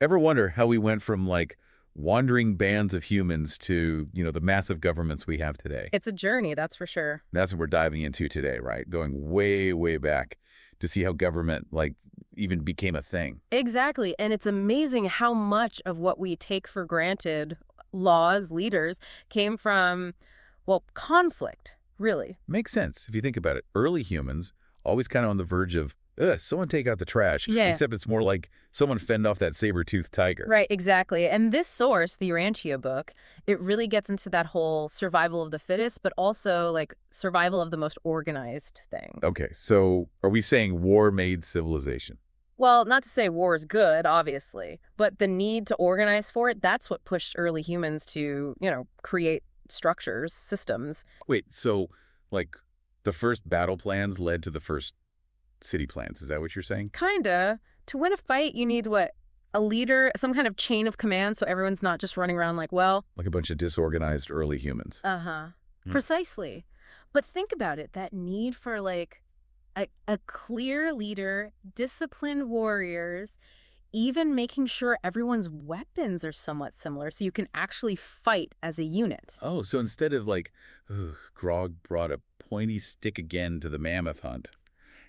Ever wonder how we went from, like, wandering bands of humans to, the massive governments we have today? It's a journey, that's for sure. That's what we're diving into today, right? Going way, way back to see how government, like, even became a thing. Exactly. And it's amazing how much of what we take for granted, laws, leaders, came from, well, conflict, really. Makes sense if you think about it. Early humans, always kind of on the verge of, someone take out the trash. Yeah. Except it's more like someone fend off that saber-toothed tiger. Right, exactly. And this source, the Urantia book, it really gets into that whole survival of the fittest, but also like survival of the most organized thing. Okay, so are we saying war made civilization? Well, not to say war is good, obviously, but the need to organize for it, that's what pushed early humans to, create structures, systems. Wait, so, like, the first battle plans led to the first city plans. Is that what you're saying? Kinda. To win a fight, you need what? A leader, some kind of chain of command so everyone's not just running around like, well... Like a bunch of disorganized early humans. Uh-huh. Hmm. Precisely. But think about it, that need for, like, a clear leader, disciplined warriors, even making sure everyone's weapons are somewhat similar so you can actually fight as a unit. Oh, so instead of like, Grog brought a pointy stick again to the mammoth hunt,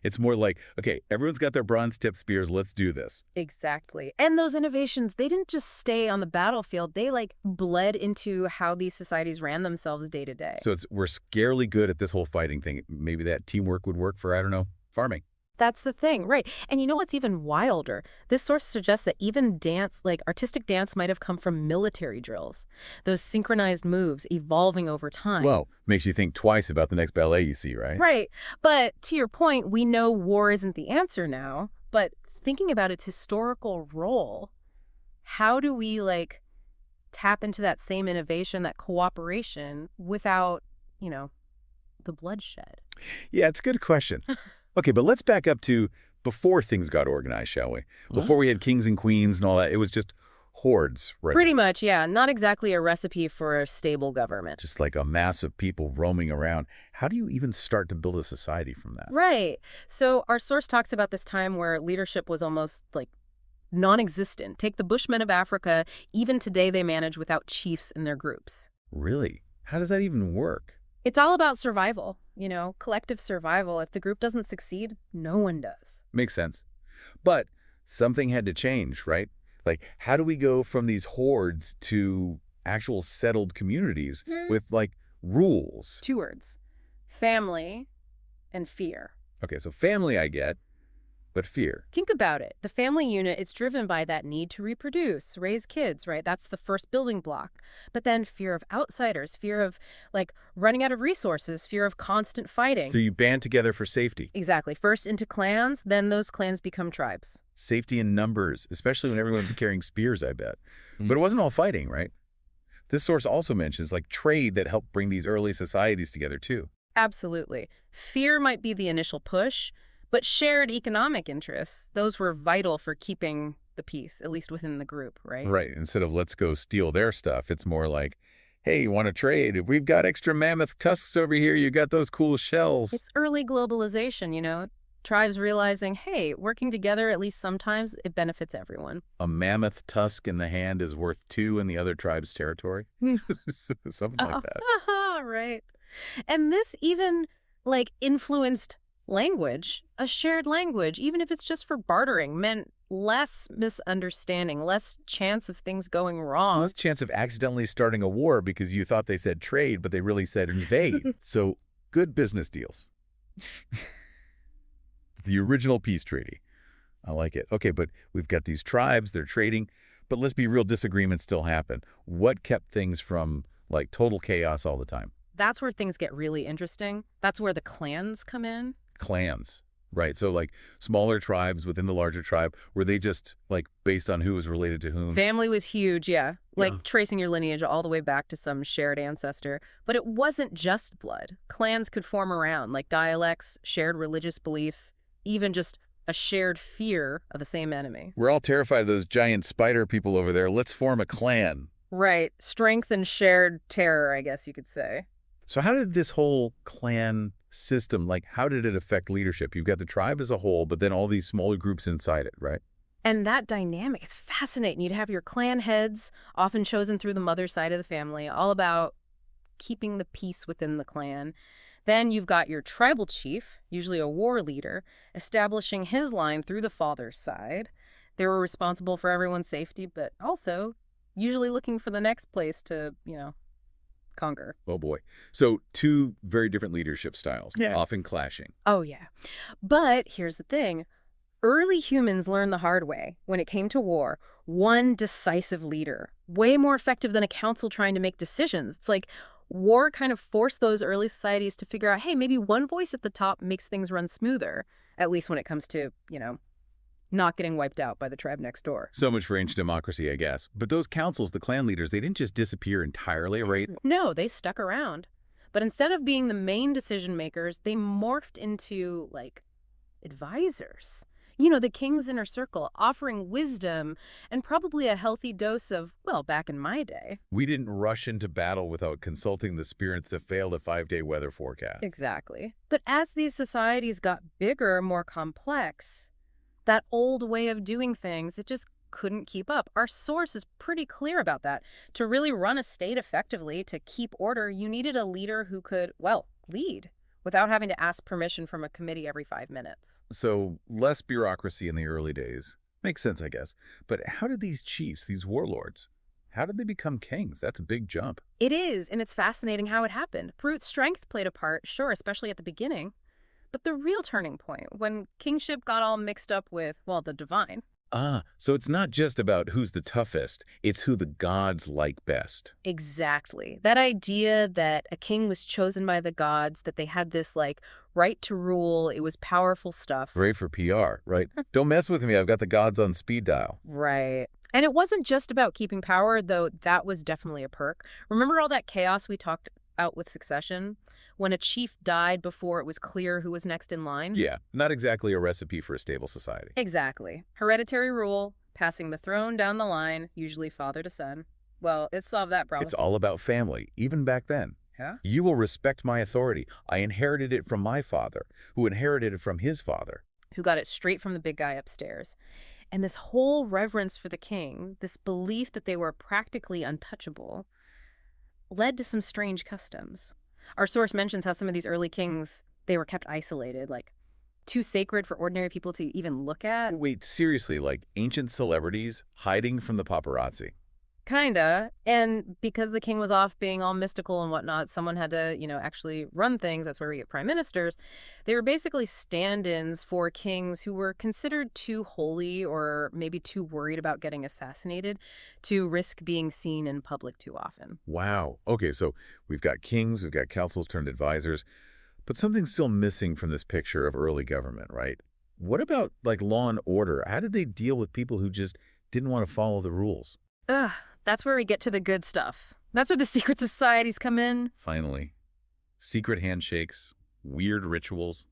it's more like, okay, everyone's got their bronze-tipped spears, let's do this. Exactly. And those innovations, they didn't just stay on the battlefield. They, like, bled into how these societies ran themselves day to day. So we're scarily good at this whole fighting thing. Maybe that teamwork would work for, I don't know, farming. That's the thing, right. And you know what's even wilder? This source suggests that even dance, like artistic dance, might have come from military drills. Those synchronized moves evolving over time. Well, makes you think twice about the next ballet you see, right? Right. But to your point, we know war isn't the answer now. But thinking about its historical role, how do we, like, tap into that same innovation, that cooperation, without, the bloodshed? Yeah, it's a good question. Okay, but let's back up to before things got organized, shall we? Before we had kings and queens and all that, it was just hordes, right? Pretty much, yeah. Not exactly a recipe for a stable government. Just like a mass of people roaming around. How do you even start to build a society from that? Right. So our source talks about this time where leadership was almost like non-existent. Take the Bushmen of Africa. Even today they manage without chiefs in their groups. Really? How does that even work? It's all about survival, collective survival. If the group doesn't succeed, no one does. Makes sense. But something had to change, right? Like, how do we go from these hordes to actual settled communities with, like, rules? 2 words: family and fear. Okay, so family I get, but fear. Think about it. The family unit, it's driven by that need to reproduce, raise kids, right? That's the first building block. But then fear of outsiders, fear of, like, running out of resources, fear of constant fighting. So you band together for safety. Exactly. First into clans, then those clans become tribes. Safety in numbers, especially when everyone's carrying spears, I bet. But it wasn't all fighting, right? This source also mentions, like, trade that helped bring these early societies together, too. Absolutely. Fear might be the initial push, but shared economic interests, those were vital for keeping the peace, at least within the group, right? Right. Instead of let's go steal their stuff, it's more like, hey, you want to trade? If we've got extra mammoth tusks over here, you got those cool shells. It's early globalization, Tribes realizing, hey, working together, at least sometimes, it benefits everyone. A mammoth tusk in the hand is worth 2 in the other tribe's territory. Something like that. Right. And this even, like, influenced language. A shared language, even if it's just for bartering, meant less misunderstanding, less chance of things going wrong. Less chance of accidentally starting a war because you thought they said trade, but they really said invade. So, good business deals. The original peace treaty. I like it. Okay, but we've got these tribes, they're trading, but let's be real, disagreements still happen. What kept things from, like, total chaos all the time? That's where things get really interesting. That's where the clans come in. Clans, right? So, like, smaller tribes within the larger tribe, were they just, like, based on who was related to whom? Family was huge, yeah. Like tracing your lineage all the way back to some shared ancestor. But it wasn't just blood. Clans could form around, like dialects, shared religious beliefs, even just a shared fear of the same enemy. We're all terrified of those giant spider people over there. Let's form a clan. Right. Strength and shared terror, I guess you could say. So how did this whole clan system, like, how did it affect leadership? You've got the tribe as a whole, but then all these smaller groups inside it, right? And that dynamic, it's fascinating. You'd have your clan heads, often chosen through the mother side of the family, all about keeping the peace within the clan. Then you've got your tribal chief, usually a war leader, establishing his line through the father's side. They were responsible for everyone's safety, but also usually looking for the next place to, conquer. Oh, boy. So two very different leadership styles, Yeah. often clashing. Oh, yeah. But here's the thing. Early humans learned the hard way when it came to war. One decisive leader, way more effective than a council trying to make decisions. It's like war kind of forced those early societies to figure out, hey, maybe one voice at the top makes things run smoother, at least when it comes to, not getting wiped out by the tribe next door. So much for ancient democracy, I guess. But those councils, the clan leaders, they didn't just disappear entirely, right? No, they stuck around. But instead of being the main decision makers, they morphed into, advisors. The king's inner circle, offering wisdom and probably a healthy dose of, back in my day. We didn't rush into battle without consulting the spirits that failed a 5-day weather forecast. Exactly. But as these societies got bigger, more complex, that old way of doing things, it just couldn't keep up. Our source is pretty clear about that. To really run a state effectively, to keep order, you needed a leader who could, lead without having to ask permission from a committee every 5 minutes. So less bureaucracy in the early days. Makes sense, I guess. But how did these chiefs, these warlords, how did they become kings? That's a big jump. It is, and it's fascinating how it happened. Brute strength played a part, sure, especially at the beginning. But the real turning point, when kingship got all mixed up with, the divine. So it's not just about who's the toughest, it's who the gods like best. Exactly. That idea that a king was chosen by the gods, that they had this, right to rule, it was powerful stuff. Great for PR, right? Don't mess with me, I've got the gods on speed dial. Right. And it wasn't just about keeping power, though that was definitely a perk. Remember all that chaos we talked about with succession? When a chief died before it was clear who was next in line? Yeah, not exactly a recipe for a stable society. Exactly. Hereditary rule, passing the throne down the line, usually father to son. Well, it solved that problem. It's all about family, even back then. Yeah? You will respect my authority. I inherited it from my father, who inherited it from his father. Who got it straight from the big guy upstairs. And this whole reverence for the king, this belief that they were practically untouchable, led to some strange customs. Our source mentions how some of these early kings, they were kept isolated, too sacred for ordinary people to even look at. Wait, seriously, like ancient celebrities hiding from the paparazzi? Kinda. And because the king was off being all mystical and whatnot, someone had to, actually run things. That's where we get prime ministers. They were basically stand-ins for kings who were considered too holy or maybe too worried about getting assassinated to risk being seen in public too often. Wow. Okay, so we've got kings, we've got councils turned advisors, but something's still missing from this picture of early government, right? What about, law and order? How did they deal with people who just didn't want to follow the rules? Ugh. That's where we get to the good stuff. That's where the secret societies come in. Finally. Secret handshakes, weird rituals,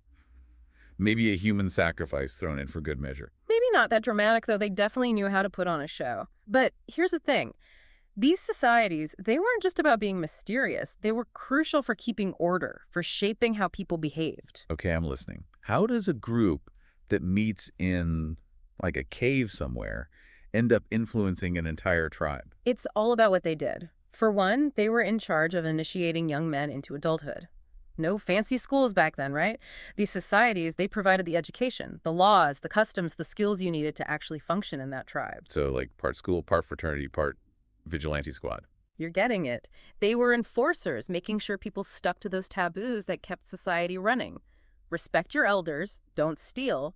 maybe a human sacrifice thrown in for good measure. Maybe not that dramatic, though. They definitely knew how to put on a show. But here's the thing. These societies, they weren't just about being mysterious. They were crucial for keeping order, for shaping how people behaved. Okay, I'm listening. How does a group that meets in, a cave somewhere end up influencing an entire tribe? It's all about what they did. For one, they were in charge of initiating young men into adulthood. No fancy schools back then, right? These societies, they provided the education, the laws, the customs, the skills you needed to actually function in that tribe. So part school, part fraternity, part vigilante squad. You're getting it. They were enforcers, making sure people stuck to those taboos that kept society running. Respect your elders, don't steal.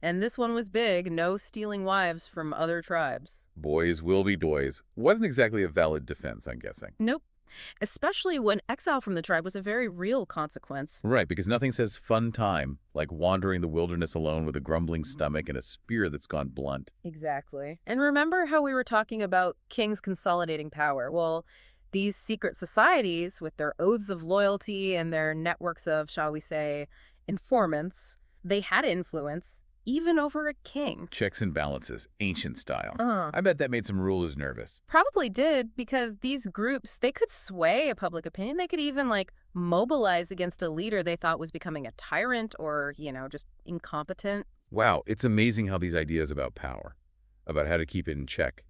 And this one was big, no stealing wives from other tribes. Boys will be boys. Wasn't exactly a valid defense, I'm guessing. Nope. Especially when exile from the tribe was a very real consequence. Right, because nothing says fun time like wandering the wilderness alone with a grumbling stomach and a spear that's gone blunt. Exactly. And remember how we were talking about kings consolidating power? Well, these secret societies, with their oaths of loyalty and their networks of, shall we say, informants, they had influence, even over a king. Checks and balances, ancient style. I bet that made some rulers nervous. Probably did, because these groups, they could sway a public opinion. They could even, mobilize against a leader they thought was becoming a tyrant or, just incompetent. Wow, it's amazing how these ideas about power, about how to keep it in check.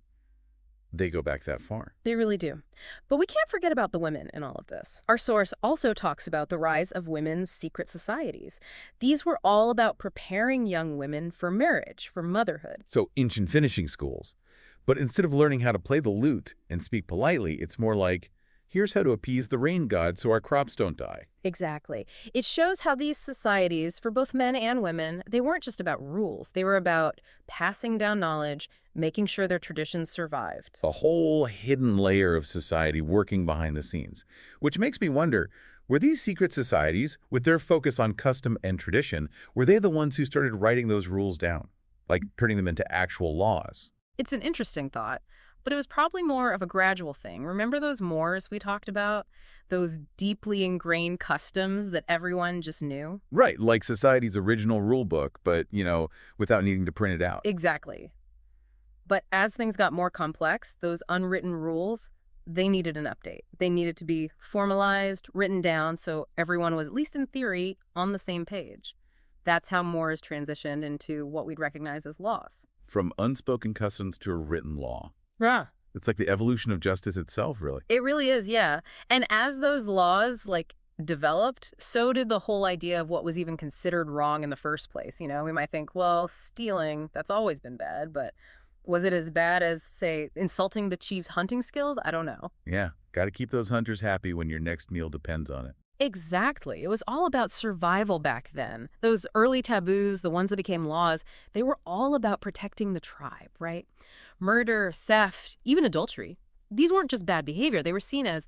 They go back that far. They really do. But we can't forget about the women in all of this. Our source also talks about the rise of women's secret societies. These were all about preparing young women for marriage, for motherhood. So ancient finishing schools. But instead of learning how to play the lute and speak politely, it's more like, here's how to appease the rain god so our crops don't die. Exactly. It shows how these societies, for both men and women, they weren't just about rules. They were about passing down knowledge, making sure their traditions survived. A whole hidden layer of society working behind the scenes. Which makes me wonder, were these secret societies, with their focus on custom and tradition, were they the ones who started writing those rules down? Like turning them into actual laws? It's an interesting thought, but it was probably more of a gradual thing. Remember those mores we talked about? Those deeply ingrained customs that everyone just knew? Right, like society's original rule book, but, without needing to print it out. Exactly. But as things got more complex, those unwritten rules, they needed an update. They needed to be formalized, written down, so everyone was, at least in theory, on the same page. That's how mores transitioned into what we'd recognize as laws. From unspoken customs to a written law. Yeah. It's like the evolution of justice itself, really. It really is, yeah. And as those laws, developed, so did the whole idea of what was even considered wrong in the first place. We might think, well, stealing, that's always been bad, but was it as bad as, say, insulting the chief's hunting skills? I don't know. Yeah, got to keep those hunters happy when your next meal depends on it. Exactly. It was all about survival back then. Those early taboos, the ones that became laws, they were all about protecting the tribe, right? Murder, theft, even adultery. These weren't just bad behavior. They were seen as,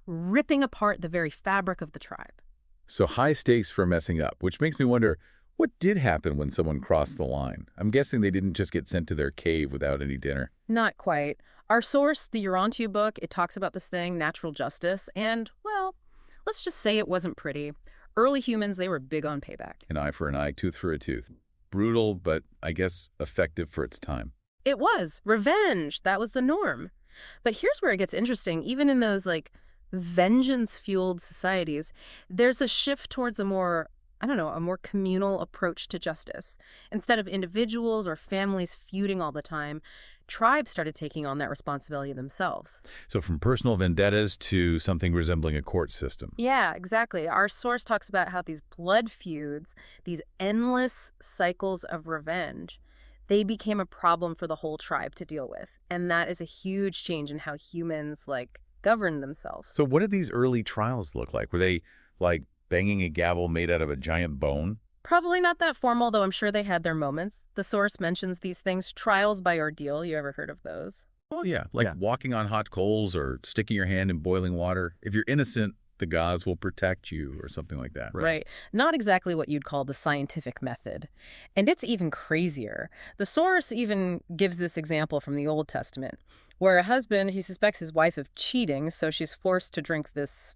ripping apart the very fabric of the tribe. So high stakes for messing up, which makes me wonder, what did happen when someone crossed the line? I'm guessing they didn't just get sent to their cave without any dinner. Not quite. Our source, the Urantia Book, it talks about this thing, natural justice, and, well, let's just say it wasn't pretty. Early humans, they were big on payback. An eye for an eye, tooth for a tooth. Brutal, but I guess effective for its time. It was. Revenge. That was the norm. But here's where it gets interesting. Even in those, vengeance-fueled societies, there's a shift towards a more communal approach to justice. Instead of individuals or families feuding all the time, tribes started taking on that responsibility themselves. So from personal vendettas to something resembling a court system. Yeah, exactly. Our source talks about how these blood feuds, these endless cycles of revenge, they became a problem for the whole tribe to deal with. And that is a huge change in how humans, govern themselves. So what did these early trials look like? Were they, banging a gavel made out of a giant bone? Probably not that formal, though I'm sure they had their moments. The source mentions these things, trials by ordeal. You ever heard of those? Oh, yeah. Walking on hot coals or sticking your hand in boiling water. If you're innocent, the gods will protect you or something like that. Right. Not exactly what you'd call the scientific method. And it's even crazier. The source even gives this example from the Old Testament, where a husband, he suspects his wife of cheating, so she's forced to drink this,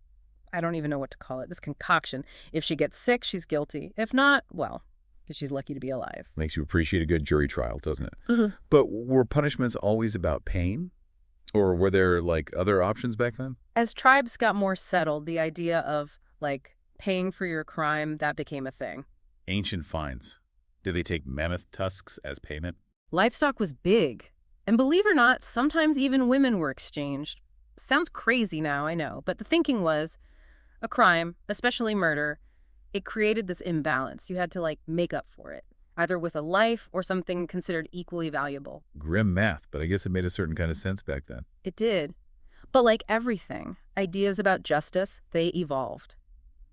I don't even know what to call it, this concoction. If she gets sick, she's guilty. If not, well, she's lucky to be alive. Makes you appreciate a good jury trial, doesn't it? Mm-hmm. But were punishments always about pain? Or were there, other options back then? As tribes got more settled, the idea of, paying for your crime, that became a thing. Ancient fines. Did they take mammoth tusks as payment? Livestock was big. And believe it or not, sometimes even women were exchanged. Sounds crazy now, I know. But the thinking was, a crime, especially murder, it created this imbalance. You had to, make up for it, either with a life or something considered equally valuable. Grim math, but I guess it made a certain kind of sense back then. It did. But like everything, ideas about justice, they evolved.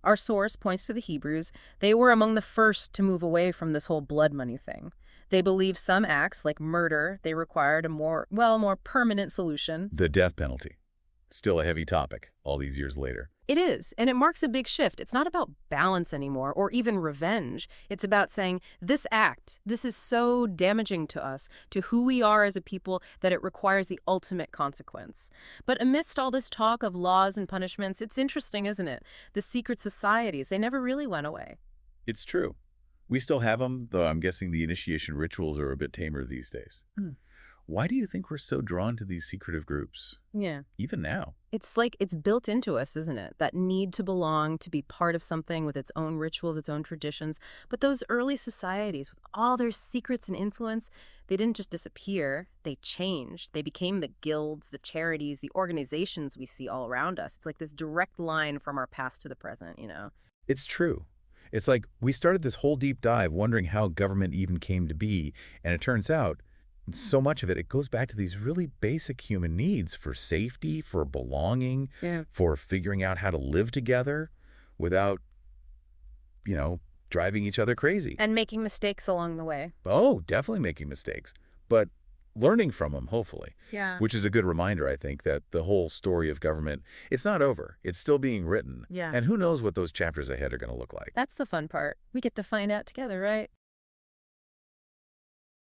Our source points to the Hebrews. They were among the first to move away from this whole blood money thing. They believed some acts, like murder, they required a more permanent solution. The death penalty. Still a heavy topic all these years later. It is, and it marks a big shift. It's not about balance anymore, or even revenge. It's about saying, this act, this is so damaging to us, to who we are as a people, that it requires the ultimate consequence. But amidst all this talk of laws and punishments, it's interesting, isn't it? The secret societies, they never really went away. It's true. We still have them, though I'm guessing the initiation rituals are a bit tamer these days. Why do you think we're so drawn to these secretive groups, Yeah. even now? It's like it's built into us, isn't it? That need to belong, to be part of something with its own rituals, its own traditions. But those early societies, with all their secrets and influence, they didn't just disappear. They changed. They became the guilds, the charities, the organizations we see all around us. It's like this direct line from our past to the present, you know? It's true. It's like we started this whole deep dive wondering how government even came to be, and it turns out so much of it goes back to these really basic human needs for safety, for belonging, Yeah. for figuring out how to live together without, driving each other crazy. And making mistakes along the way. Oh, definitely making mistakes, but learning from them, hopefully. Yeah. Which is a good reminder, I think, that the whole story of government, it's not over. It's still being written. Yeah. And who knows what those chapters ahead are going to look like. That's the fun part. We get to find out together, right?